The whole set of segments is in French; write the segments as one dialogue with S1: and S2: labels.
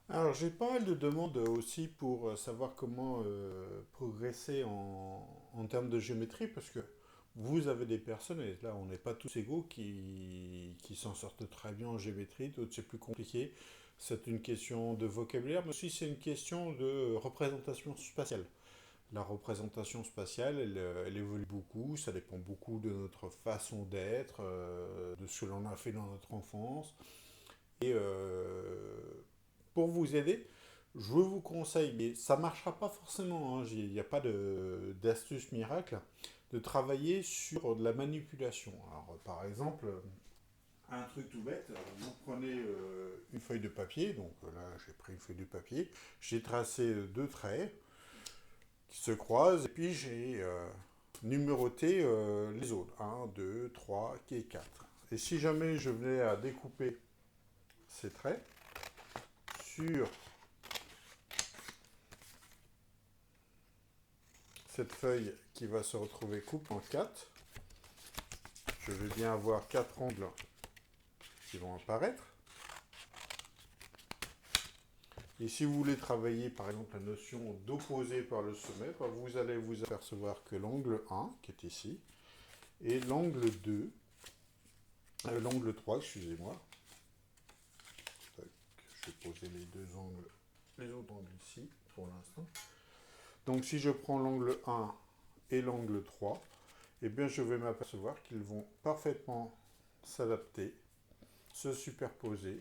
S1: Alors, j'ai pas mal de demandes aussi pour savoir comment progresser en termes de géométrie, parce que vous avez des personnes, et là on n'est pas tous égaux, qui s'en sortent très bien en géométrie, d'autres c'est plus compliqué. C'est une question de vocabulaire, mais aussi c'est une question de représentation spatiale. La représentation spatiale, elle évolue beaucoup, ça dépend beaucoup de notre façon d'être, de ce que l'on a fait dans notre enfance. Et pour vous aider, je vous conseille, mais ça ne marchera pas forcément, hein, il n'y a pas d'astuce miracle, de travailler sur de la manipulation. Alors, par exemple, un truc tout bête, vous prenez une feuille de papier, donc là j'ai pris une feuille de papier, j'ai tracé deux traits qui se croisent, et puis j'ai numéroté les autres, un, 2, 3 et 4. Et si jamais je venais à découper ces traits sur cette feuille qui va se retrouver coupe en 4. Je vais bien avoir 4 angles qui vont apparaître. Et si vous voulez travailler par exemple la notion d'opposé par le sommet, ben, vous allez vous apercevoir que l'angle 1, qui est ici, et l'angle 2, l'angle 3, excusez-moi. Je vais poser les deux angles, les autres angles ici pour l'instant. Donc si je prends l'angle 1 et l'angle 3, eh bien je vais m'apercevoir qu'ils vont parfaitement s'adapter, se superposer.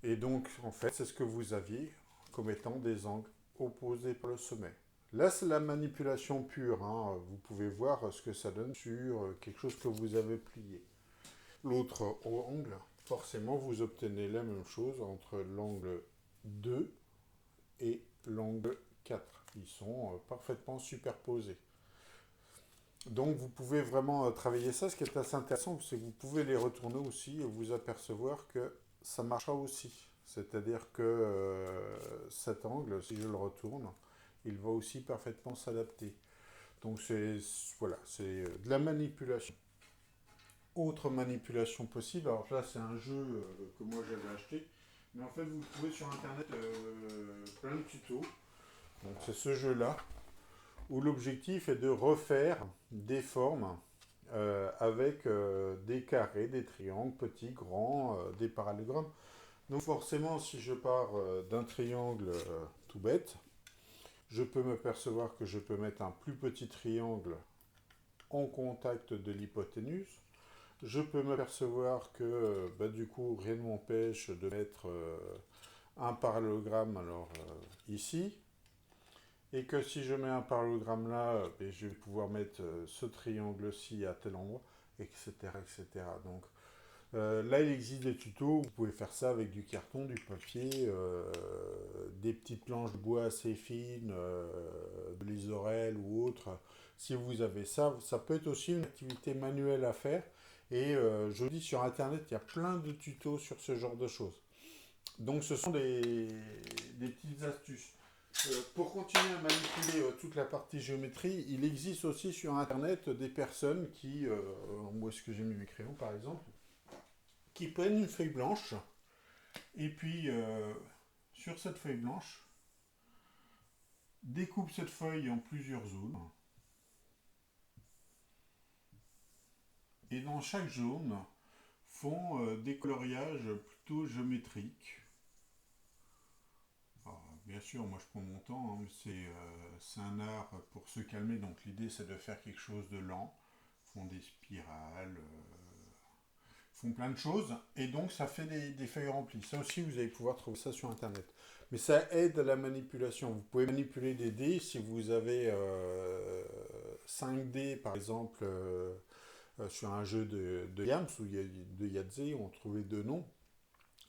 S1: Et donc, en fait, c'est ce que vous aviez comme étant des angles opposés par le sommet. Là, c'est la manipulation pure, hein. Vous pouvez voir ce que ça donne sur quelque chose que vous avez plié. L'autre angle, forcément, vous obtenez la même chose entre l'angle 2 et l'angle 4. Ils sont parfaitement superposés. Donc, vous pouvez vraiment travailler ça. Ce qui est assez intéressant, c'est que vous pouvez les retourner aussi et vous apercevoir que ça marchera aussi. C'est-à-dire que cet angle, si je le retourne, il va aussi parfaitement s'adapter. Donc c'est voilà, c'est de la manipulation. Autre manipulation possible, alors là c'est un jeu que moi j'avais acheté, mais en fait vous trouvez sur internet plein de tutos. Donc c'est ce jeu-là où l'objectif est de refaire des formes avec des carrés, des triangles, petits, grands, des parallélogrammes. Donc forcément, si je pars d'un triangle tout bête, je peux me percevoir que je peux mettre un plus petit triangle en contact de l'hypoténuse. Je peux me percevoir que bah, du coup, rien ne m'empêche de mettre un parallélogramme alors ici. Et que si je mets un parallélogramme là, je vais pouvoir mettre ce triangle-ci à tel endroit, etc. etc. Donc là, il existe des tutos, vous pouvez faire ça avec du carton, du papier, des petites planches de bois assez fines, de l'isorel ou autre. Si vous avez ça, ça peut être aussi une activité manuelle à faire. Et je vous dis, sur Internet, il y a plein de tutos sur ce genre de choses. Donc ce sont des petites astuces. Pour continuer à manipuler toute la partie géométrie, il existe aussi sur Internet des personnes qui, où est-ce que j'ai mis mes crayons par exemple, qui prennent une feuille blanche et puis sur cette feuille blanche, découpent cette feuille en plusieurs zones et dans chaque zone font des coloriages plutôt géométriques. Alors, bien sûr, moi je prends mon temps, hein, c'est un art pour se calmer, donc l'idée c'est de faire quelque chose de lent. Ils font des spirales, font plein de choses, et donc ça fait des feuilles remplies. Ça aussi, vous allez pouvoir trouver ça sur Internet. Mais ça aide à la manipulation. Vous pouvez manipuler des dés si vous avez 5 dés, par exemple, sur un jeu de Yams ou de Yahtzee, on trouvait deux noms.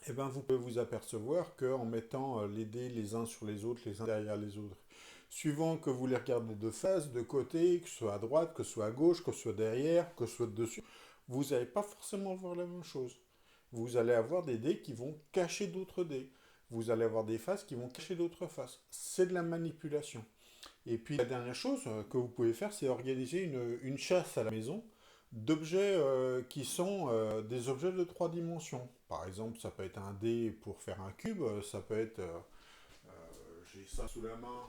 S1: Et ben, vous pouvez vous apercevoir qu'en mettant les dés les uns sur les autres, les uns derrière les autres, suivant que vous les regardez de face, de côté, que ce soit à droite, que ce soit à gauche, que ce soit derrière, que ce soit dessus, vous n'allez pas forcément voir la même chose. Vous allez avoir des dés qui vont cacher d'autres dés. Vous allez avoir des faces qui vont cacher d'autres faces. C'est de la manipulation. Et puis la dernière chose que vous pouvez faire, c'est organiser une chasse à la maison. d'objets qui sont des objets de 3 dimensions. Par exemple, ça peut être un dé pour faire un cube, ça peut être... j'ai ça sous la main.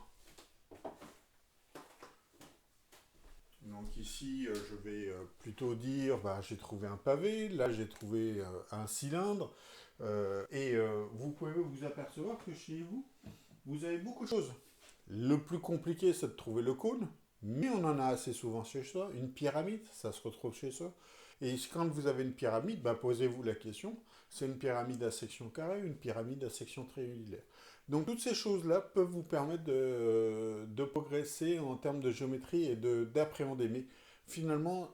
S1: Donc ici, je vais plutôt dire, bah, j'ai trouvé un pavé, là j'ai trouvé un cylindre, vous pouvez vous apercevoir que chez vous, vous avez beaucoup de choses. Le plus compliqué, c'est de trouver le cône, mais on en a assez souvent chez soi. Une pyramide, ça se retrouve chez soi. Et quand vous avez une pyramide, bah, posez-vous la question, c'est une pyramide à section carrée ou une pyramide à section triangulaire. Donc toutes ces choses-là peuvent vous permettre de progresser en termes de géométrie et d'appréhender. Mais finalement,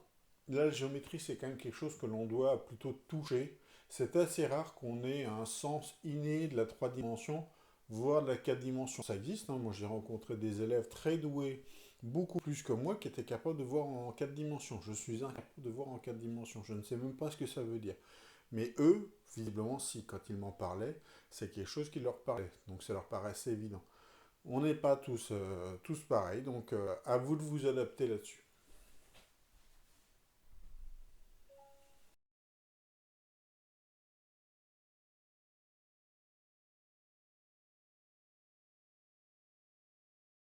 S1: la géométrie, c'est quand même quelque chose que l'on doit plutôt toucher. C'est assez rare qu'on ait un sens inné de la 3 dimensions, voire de la 4 dimensions. Ça existe, hein. Moi j'ai rencontré des élèves très doués, beaucoup plus que moi, qui étaient capables de voir en 4 dimensions. Je suis incapable de voir en 4 dimensions. Je ne sais même pas ce que ça veut dire. Mais eux, visiblement, si, quand ils m'en parlaient, c'est quelque chose qui leur parlait. Donc ça leur paraissait évident. On n'est pas tous pareils, donc à vous de vous adapter là-dessus.